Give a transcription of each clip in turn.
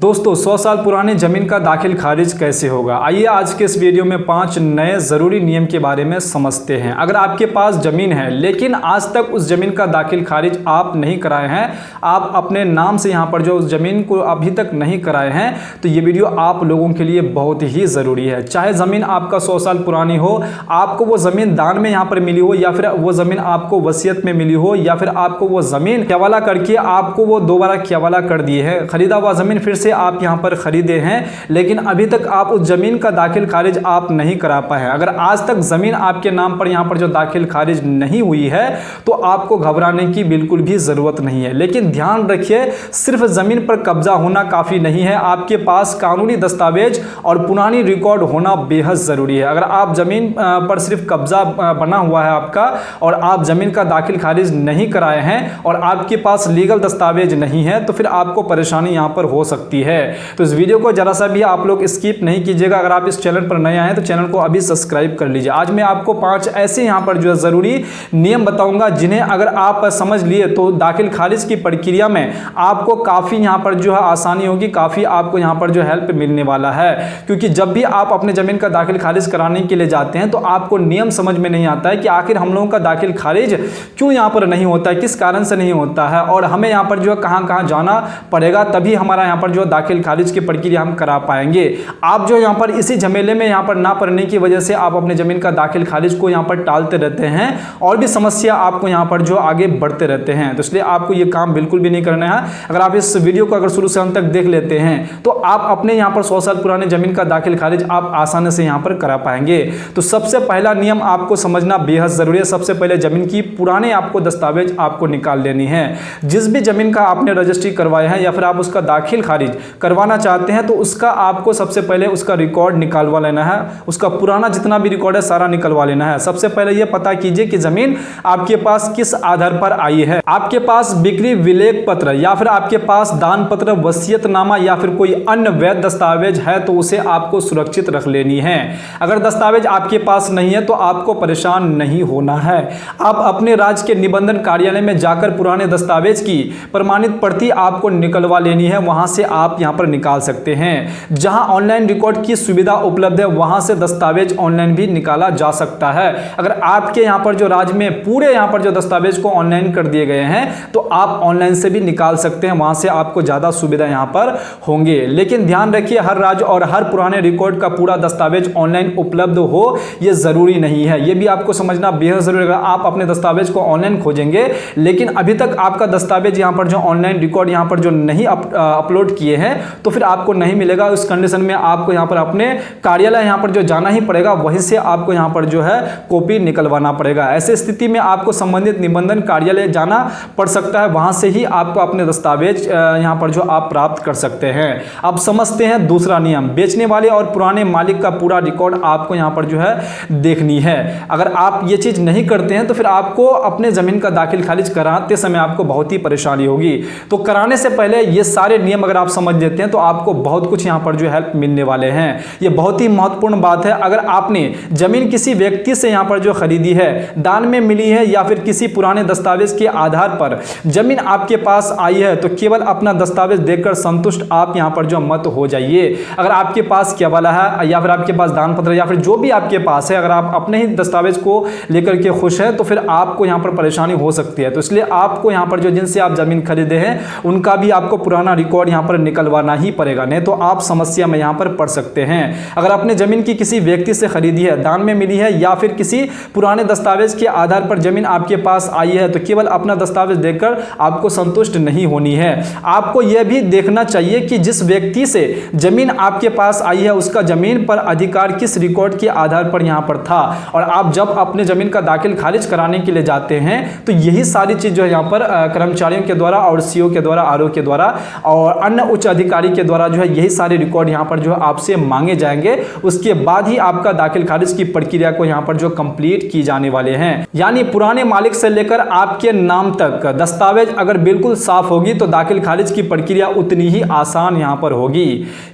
दोस्तों 100 साल पुरानी जमीन का दाखिल खारिज कैसे होगा, आइए आज के इस वीडियो में 5 नए ज़रूरी नियम के बारे में समझते हैं। अगर आपके पास ज़मीन है लेकिन आज तक उस ज़मीन का दाखिल खारिज आप नहीं कराए हैं, आप अपने नाम से यहाँ पर जो उस ज़मीन को अभी तक नहीं कराए हैं, तो ये वीडियो आप लोगों के लिए बहुत ही ज़रूरी है। चाहे ज़मीन आपका 100 साल पुरानी हो, आपको वो ज़मीन दान में यहाँ पर मिली हो, या फिर वो ज़मीन आपको वसीयत में मिली हो, या फिर आपको वो ज़मीन हवाला करके आपको वो दोबारा हवाला कर दी है, खरीदा हुआ ज़मीन फिर से आप यहां पर खरीदे हैं लेकिन अभी तक आप उस जमीन का दाखिल खारिज आप नहीं करा पाए हैं। अगर आज तक जमीन आपके नाम पर यहां पर जो दाखिल खारिज नहीं हुई है तो आपको घबराने की बिल्कुल भी जरूरत नहीं है। लेकिन ध्यान रखिए, सिर्फ जमीन पर कब्जा होना काफी नहीं है, आपके पास कानूनी दस्तावेज और पुरानी रिकॉर्ड होना बेहद जरूरी है। अगर आप जमीन पर सिर्फ कब्जा बना हुआ है आपका और आप जमीन का दाखिल खारिज नहीं कराए हैं और आपके पास लीगल दस्तावेज नहीं है तो फिर आपको परेशानी यहां पर हो सकती है। तो इस वीडियो को जरा सा भी आप लोग स्किप नहीं कीजिएगा। अगर आप इस चैनल पर नए आए हैं तो चैनल को अभी सब्सक्राइब कर लीजिए। आज मैं आपको 5 ऐसे यहां पर जो है जरूरी नियम बताऊंगा जिन्हें अगर आप समझ लिए तो दाखिल खारिज की प्रक्रिया में आपको काफी यहां पर जो है आसानी होगी, काफी आपको यहां पर जो हेल्प मिलने वाला है। क्योंकि जब भी आप अपने जमीन का दाखिल खारिज कराने के लिए जाते हैं तो आपको नियम समझ में नहीं आता है कि आखिर हम लोगों का दाखिल खारिज क्यों यहां पर नहीं होता है, किस कारण से नहीं होता है और हमें यहां पर जो है कहां जाना पड़ेगा तभी हमारा यहां पर जो दाखिल खारिज की प्रक्रिया हम करा पाएंगे। आप जो यहां पर इसी झमेले में यहां पर ना पड़ने की वजह से आप अपने जमीन का दाखिल खारिज को यहां पर टालते रहते हैं और भी समस्या आपको यहां पर जो आगे बढ़ते रहते हैं। तो इसलिए आपको यह काम बिल्कुल भी नहीं करना है। अगर आप इस वीडियो को अगर शुरू से अंत तक देख लेते हैं तो आप अपने यहां पर 100 साल पुराने जमीन का दाखिल खारिज आप आसानी से यहां पर करा पाएंगे। तो सबसे पहला नियम आपको समझना बेहद जरूरी है। सबसे पहले जमीन की पुराने आपको दस्तावेज आपको निकाल लेनी है। जिस भी जमीन का आपने रजिस्ट्री करवाया है या फिर आप उसका दाखिल खारिज करवाना चाहते हैं तो उसका आपको सबसे पहले उसका रिकॉर्ड निकालवा लेना है। उसका पुराना जितना भी रिकॉर्ड है सारा निकलवा लेना है। सबसे पहले यह पता कीजिए कि जमीन आपके पास किस आधार पर आई है। आपके पास बिक्री विलेख पत्र या फिर आपके पास दान पत्र, वसीयतनामा या फिर कोई अन्य वैध दस्तावेज है तो उसे आपको सुरक्षित रख लेनी है। अगर दस्तावेज आपके पास नहीं है तो आपको परेशान नहीं होना है। आप अपने राज्य के निबंधन कार्यालय में जाकर पुराने दस्तावेज की प्रमाणित प्रति आपको निकलवा लेनी है। वहां से आप यहां पर निकाल सकते हैं। जहां ऑनलाइन रिकॉर्ड की सुविधा उपलब्ध है वहां से दस्तावेज ऑनलाइन भी निकाला जा सकता है। अगर आपके यहां पर जो राज्य में पूरे यहां पर जो दस्तावेज को ऑनलाइन कर दिए गए हैं तो आप ऑनलाइन से भी निकाल सकते हैं, वहां से आपको ज्यादा सुविधा यहां पर होंगे। लेकिन ध्यान रखिए, हर राज्य और हर पुराने रिकॉर्ड का पूरा दस्तावेज ऑनलाइन उपलब्ध हो यह जरूरी नहीं है। यह भी आपको समझना बेहद जरूरी है। आप अपने दस्तावेज को ऑनलाइन खोजेंगे लेकिन अभी तक आपका दस्तावेज यहां पर जो ऑनलाइन रिकॉर्ड यहां पर जो नहीं अपलोड किए हैं तो फिर आपको नहीं मिलेगा। उस कंडीशन में आपको यहां पर अपने कार्यालय यहां पर जो जाना ही पड़ेगा, वहीं से आपको यहां पर जो है कॉपी निकलवाना पड़ेगा। ऐसे स्थिति में आपको संबंधित निबंधन कार्यालय जाना पड़ सकता है, वहां से ही आपको अपने दस्तावेज यहां पर जो आप प्राप्त कर सकते हैं। अब समझते हैं दूसरा नियम। बेचने वाले और पुराने मालिक का पूरा रिकॉर्ड आपको यहां पर जो है देखनी है। अगर आप ये चीज नहीं करते हैं तो फिर आपको अपने जमीन का दाखिल खारिज कराते समय आपको बहुत ही परेशानी होगी। तो कराने से पहले ये सारे नियम अगर आप समझ लेते हैं तो आपको बहुत कुछ यहां पर जो हेल्प मिलने वाले हैं। ये बहुत ही महत्वपूर्ण बात है। अगर आपने जमीन किसी व्यक्ति से यहां पर जो खरीदी है, दान में मिली है या फिर किसी पुराने दस्तावेज के आधार पर जमीन आपके पास आई है तो केवल अपना दस्तावेज देखकर संतुष्ट आप यहां पर जो मत हो जाइए। अगर आपके पास हवाला है या फिर आपके पास दान पत्र या फिर जो भी आपके पास है, अगर आप अपने ही दस्तावेज को लेकर के खुश है तो फिर आपको यहां पर परेशानी हो सकती है। तो इसलिए आपको यहां पर जो जिनसे आप जमीन खरीदे हैं उनका भी आपको पुराना रिकॉर्ड यहां पर निकलवाना ही पड़ेगा, नहीं तो आप समस्या में यहां पर पड़ सकते हैं। अगर आपने जमीन की किसी व्यक्ति से खरीदी है, दान में मिली है या फिर किसी पुराने दस्तावेज के आधार पर जमीन आपके पास आई है तो केवल अपना दस्तावेज देखकर आपको संतुष्ट नहीं होनी है। आपको यह भी देखना चाहिए कि जिस व्यक्ति से जमीन आपके पास आई है उसका जमीन पर अधिकार किस रिकॉर्ड के आधार पर यहां पर था। और आप जब अपने जमीन का दाखिल खारिज कराने के लिए जाते हैं तो यही सारी चीज जो है यहां पर कर्मचारियों के द्वारा और सीओ के द्वारा, आरओ के द्वारा और अन्य उच्च अधिकारी के द्वारा जो है यही सारे रिकॉर्ड यहां पर जो है आपसे मांगे जाएंगे। उसके बाद ही आपका दाखिल खारिज की प्रक्रिया को यहां पर जो कंप्लीट की जाने वाले हैं। यानी पुराने मालिक से लेकर आपके नाम तक दस्तावेज अगर बिल्कुल साफ होगी तो दाखिल खारिज की प्रक्रिया उतनी ही आसान यहां पर होगी।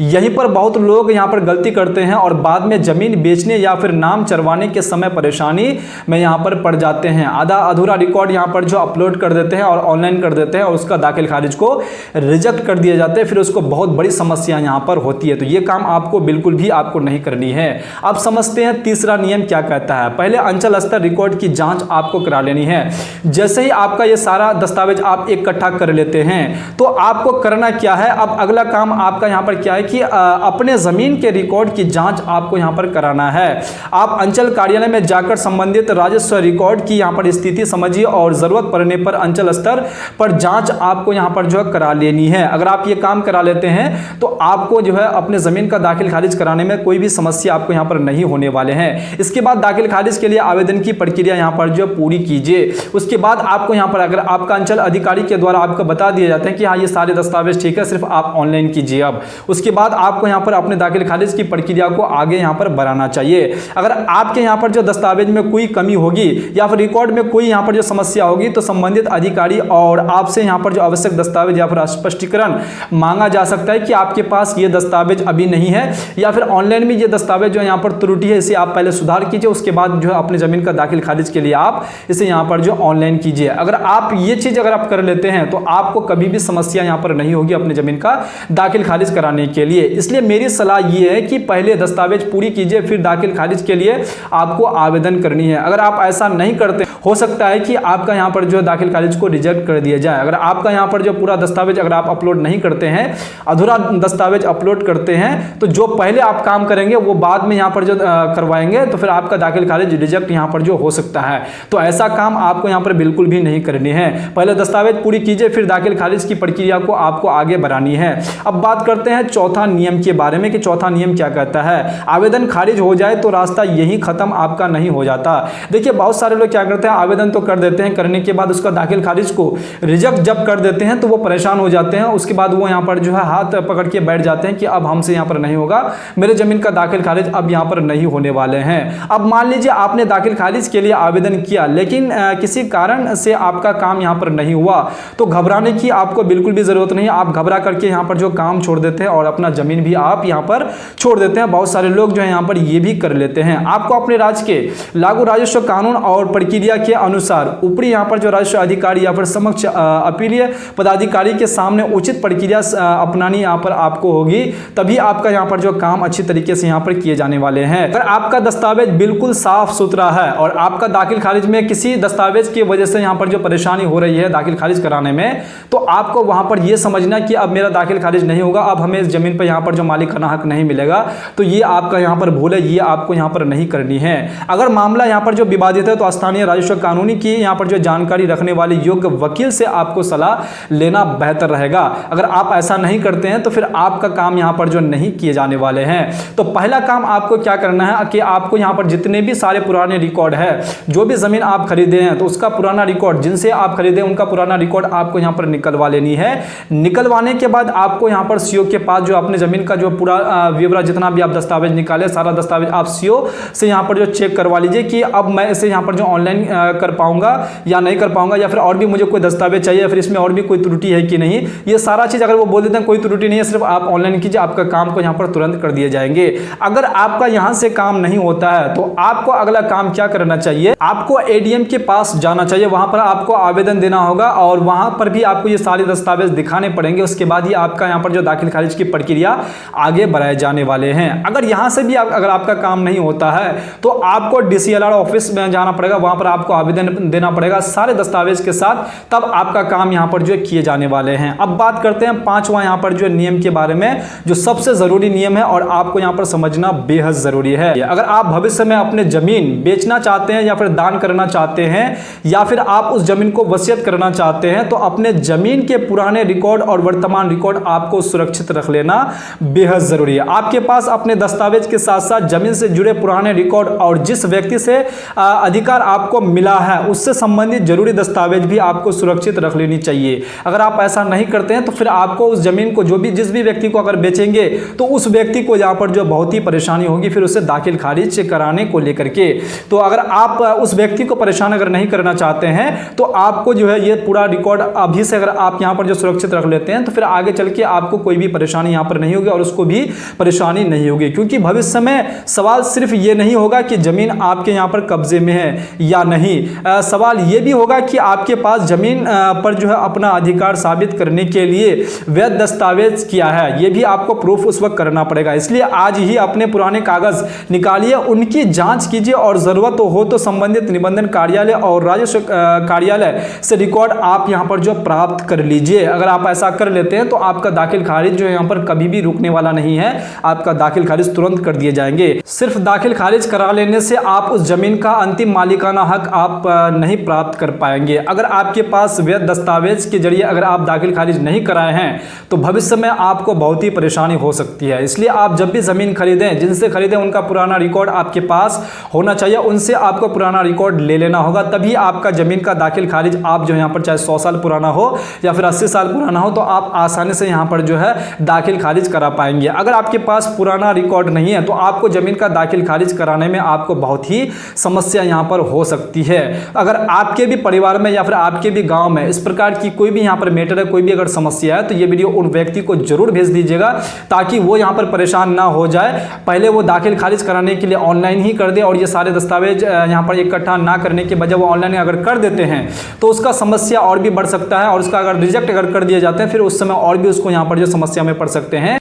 यहीं पर बहुत लोग यहां पर गलती करते हैं और बाद में जमीन बेचने या फिर नाम चरवाने के समय परेशानी में यहां पर पड़ जाते हैं। आधा अधूरा रिकॉर्ड यहां पर जो अपलोड कर देते हैं और ऑनलाइन कर देते हैं और उसका दाखिल खारिज को रिजेक्ट कर दिए जाते हैं। फिर उसको बहुत बड़ी समस्या यहाँ पर होती है। तो ये काम आपको बिल्कुल भी आपको नहीं करनी है। अब समझते हैं तीसरा नियम क्या कहता है। पहले अंचल स्तर रिकॉर्ड की जांच आपको करा लेनी है। जैसे ही आपका ये सारा दस्तावेज आप इकट्ठा कर लेते हैं तो आपको करना क्या है, अब अगला काम आपका यहाँ पर क्या है कि अपने जमीन के रिकॉर्ड की जांच आपको यहाँ पर कराना है। आप अंचल कार्यालय में जाकर संबंधित राजस्व रिकॉर्ड की यहाँ पर स्थिति समझिए और जरूरत पड़ने पर अंचल स्तर पर जांच आपको यहाँ पर जो है करा लेनी है। अगर आप ये काम करा लेते हैं तो आपको जो है अपने जमीन का दाखिल खारिज कराने में कोई भी समस्या आपको यहाँ पर नहीं होने वाले हैं। इसके बाद दाखिल खारिज के लिए आवेदन की प्रक्रिया यहाँ पर जो पूरी कीजिए। उसके बाद आपको यहाँ पर अगर आपका अंचल अधिकारी के द्वारा आपको बता दिए जाते हैं कि हाँ ये सारे दस्तावेज ठीक है, सिर्फ आप ऑनलाइन कीजिए। अब उसके बाद आपको यहाँ पर अपने दाखिल खारिज की प्रक्रिया को आगे यहाँ पर बढ़ाना चाहिए। अगर आपके यहाँ पर जो दस्तावेज में कोई कमी होगी या फिर रिकॉर्ड में कोई यहाँ पर जो समस्या होगी तो संबंधित अधिकारी और आपसे यहाँ पर जो आवश्यक दस्तावेज या फिर स्पष्टीकरण मांगा जा सकता है कि आपके पास ये दस्तावेज अभी नहीं है या फिर ऑनलाइन में ये दस्तावेज जो यहाँ पर त्रुटि है इसे आप पहले सुधार कीजिए। उसके बाद जो है अपने जमीन का दाखिल खारिज के लिए आप इसे यहाँ पर जो ऑनलाइन कीजिए। अगर आप ये चीज अगर आप कर लेते हैं तो आपको कभी भी समस्या यहाँ पर नहीं होगी अपने जमीन का दाखिल खारिज कराने के लिए। इसलिए मेरी सलाह ये है कि पहले दस्तावेज पूरी कीजिए फिर दाखिल खारिज के लिए आपको आवेदन करनी है। अगर आप ऐसा नहीं करते हो सकता है कि आपका यहाँ पर जो दाखिल खारिज को रिजेक्ट कर दिया जाए। अगर आपका यहाँ पर जो पूरा दस्तावेज अगर आप अपलोड नहीं करते हैं, अधूरा दस्तावेज अपलोड करते हैं तो जो पहले आप काम करेंगे वो बाद में यहाँ पर जो करवाएंगे तो फिर आपका दाखिल खारिज रिजेक्ट यहाँ पर जो हो सकता है। तो ऐसा काम आपको यहाँ पर बिल्कुल भी नहीं करनी है। पहले दस्तावेज पूरी कीजिए फिर दाखिल खारिज की प्रक्रिया को आपको आगे बढ़ानी है। अब बात करते हैं चौथा नियम के बारे में कि चौथा नियम क्या कहता है। आवेदन खारिज हो जाए तो रास्ता यही खत्म आपका नहीं हो जाता। देखिए बहुत सारे लोग क्या करते हैं, आवेदन तो कर देते हैं, करने के बाद उसका दाखिल खारिज को रिजेक्ट जब कर देते हैं तो वो परेशान हो जाते हैं। उसके बाद वो यहाँ पर जो है हाथ पकड़ के बैठ जाते हैं कि अब हमसे यहाँ पर नहीं होगा, मेरे जमीन का दाखिल खारिज अब यहाँ पर नहीं होने वाले हैं। अब मान लीजिए आपने दाखिल खारिज के लिए आवेदन किया लेकिन किसी कारण से आपका काम यहाँ पर नहीं हुआ तो घबराने की आपको बिल्कुल भी जरूरत नहीं। आप घबरा करके यहाँ पर जो काम छोड़ देते हैं और अपना जमीन भी आप यहाँ पर छोड़ देते हैं। बहुत सारे लोग जो है यहाँ पर ये भी कर लेते हैं। आपको अपने राज्य के लागू राजस्व कानून और प्रक्रिया के अनुसार ऊपरी यहाँ पर जो राजस्व अधिकारी या फिर समक्ष अपीलीय पदाधिकारी के सामने उचित प्रक्रिया अपनानी यहाँ पर आपको होगी, तभी आपका यहाँ पर जो काम अच्छी तरीके से यहाँ पर किए जाने वाले हैं। अगर आपका दस्तावेज बिल्कुल साफ सुथरा है और आपका दाखिल खारिज में किसी दस्तावेज की वजह से यहाँ पर जो परेशानी हो रही है दाखिल खारिज कराने में, तो आपको वहां पर यह समझना कि अब मेरा दाखिल खारिज नहीं होगा, अब हमें इस जमीन पर यहाँ पर जो मालिकाना हक नहीं मिलेगा। तो ये आपका यहाँ पर भूल है, ये आपको यहाँ पर नहीं करनी है। अगर मामला यहाँ पर जो विवादित है तो स्थानीय राजस्व कानूनी की यहाँ पर जो जानकारी रखने वाले योग्य वकील से आपको सलाह लेना बेहतर रहेगा। अगर आप ऐसा नहीं करते हैं तो फिर आपका काम यहाँ पर जो नहीं किए जाने वाले हैं। तो पहला काम आपको क्या करना है कि आपको यहाँ पर जितने भी सारे पुराने रिकॉर्ड है, जो भी जमीन आप खरीदे हैं तो उसका पुराना रिकॉर्ड, जिनसे आप खरीदे उनका पुराना रिकॉर्ड आपको यहाँ पर निकलवा लेनी है। निकलवाने के बाद आपको यहाँ पर सीओ के पास जो अपने जमीन का जो पूरा विवरण जितना भी आप दस्तावेज निकाले सारा दस्तावेज आप सीओ से यहाँ पर जो चेक करवा लीजिए कि अब मैं इसे यहाँ पर जो ऑनलाइन कर पाऊंगा या नहीं कर पाऊंगा, या फिर और भी मुझे कोई दस्तावेज चाहिए या फिर इसमें और भी कोई त्रुटि है कि नहीं। ये सारा चीज अगर वो बोल देते हैं कोई त्रुटि नहीं है, सिर्फ आप ऑनलाइन कीजिए, आपका काम को यहाँ पर तुरंत कर दिए जाएंगे। अगर आपका यहाँ से काम नहीं होता है तो आपको अगला काम क्या करना चाहिए, आपको एडीएम के पास जाना चाहिए। वहां पर आपको आवेदन देना होगा और वहां पर भी आपको ये सारे दस्तावेज दिखाने पड़ेंगे। उसके बाद ही आपका यहाँ पर जो दाखिल खारिज की प्रक्रिया आगे बढ़ाए जाने वाले हैं। अगर यहाँ से भी अगर आपका काम नहीं होता है तो आपको डीसीएलआर ऑफिस में जाना पड़ेगा, वहां पर आपको आवेदन देना पड़ेगा सारे दस्तावेज के साथ, तब आपका काम यहाँ पर जो किए जाने वाले हैं। अब बात करते हैं पांचवा यहाँ पर जो नियम के बारे में, जो सबसे जरूरी नियम है और आपको यहाँ पर समझना बेहद जरूरी है। अगर आप भविष्य में अपने जमीन बेचना चाहते हैं या फिर दान करना चाहते हैं या फिर आप उस जमीन को वसीयत करना चाहते हैं तो अपने जमीन के पुराने रिकॉर्ड और वर्तमान रिकॉर्ड आपको सुरक्षित रख लेना बेहद जरूरी है। आपके पास अपने दस्तावेज के साथ साथ जमीन से जुड़े पुराने रिकॉर्ड और जिस व्यक्ति से अधिकार आपको मिला है उससे संबंधित जरूरी दस्तावेज भी आपको सुरक्षित रख लेनी चाहिए। अगर आप ऐसा नहीं करते हैं तो फिर आपको उस जमीन को जिस भी व्यक्ति को अगर बेचेंगे तो उस व्यक्ति को यहाँ पर जो बहुत ही परेशानी होगी फिर उसे दाखिल खारिज कराने को लेकर के। तो अगर आप उस व्यक्ति को परेशान अगर नहीं करना चाहते हैं तो आपको जो है ये पूरा रिकॉर्ड अभी से अगर आप यहाँ पर जो सुरक्षित रख लेते हैं तो फिर आगे चल के आपको कोई भी परेशानी यहाँ पर नहीं होगी और उसको भी परेशानी नहीं होगी। क्योंकि भविष्य में सवाल सिर्फ ये नहीं होगा कि जमीन आपके यहाँ पर कब्जे में है या नहीं, सवाल ये भी होगा कि आपके पास जमीन पर जो है अपना अधिकार साबित करने के लिए वैध दस्तावेज किया है, ये भी आपको प्रूफ उस वक्त करना पड़ेगा। इसलिए आज ही अपने पुराने कागज निकालिए, उनकी जांच कीजिए और जरूरत हो तो संबंधित निबंधन कार्यालय और राजस्व कार्यालय से रिकॉर्ड आप यहां पर जो प्राप्त कर लीजिए। अगर आप ऐसा कर लेते हैं तो आपका दाखिल खारिज जो यहां पर कभी भी रुकने वाला नहीं है, आपका दाखिल खारिज तुरंत कर दिए जाएंगे। सिर्फ दाखिल खारिज करा लेने से आप उस जमीन का अंतिम मालिकाना हक आप नहीं प्राप्त कर पाएंगे। अगर आपके पास वैध दस्तावेज के जरिए अगर आप दाखिल खारिज नहीं कराए हैं तो भविष्य में आपको बहुत ही परेशानी हो सकती है। इसलिए आप जब भी जमीन खरीदें, जिनसे खरीदें उनका पुराना रिकॉर्ड आपके पास होना चाहिए, उनसे आपको पुराना रिकॉर्ड ले लेना होगा, तभी आपका जमीन का दाखिल खारिज आप जो यहाँ पर चाहे 100 साल पुराना हो या फिर 80 साल पुराना हो तो आप आसानी से यहाँ पर जो है दाखिल खारिज करा पाएंगे। अगर आपके पास पुराना रिकॉर्ड नहीं है तो आपको जमीन का दाखिल खारिज कराने में आपको बहुत ही समस्या यहाँ पर हो सकती है। अगर आपके भी परिवार में या फिर आपके भी गांव में इस प्रकार की कोई भी यहाँ पर मैटर है, कोई भी अगर समस्या है तो ये वीडियो उन व्यक्ति को जरूर भेज दीजिएगा ताकि वो यहाँ पर परेशान ना हो जाए। पहले वो दाखिल खारिज कराने के लिए ऑनलाइन ही कर दे और ये सारे दस्तावेज यहाँ पर इकट्ठा ना करने के बजाय वो ऑनलाइन अगर कर देते हैं तो उसका समस्या और भी बढ़ सकता है और उसका अगर रिजेक्ट अगर कर दिए जाते हैं फिर उस समय और भी उसको यहाँ पर जो समस्या में पड़ सकते हैं।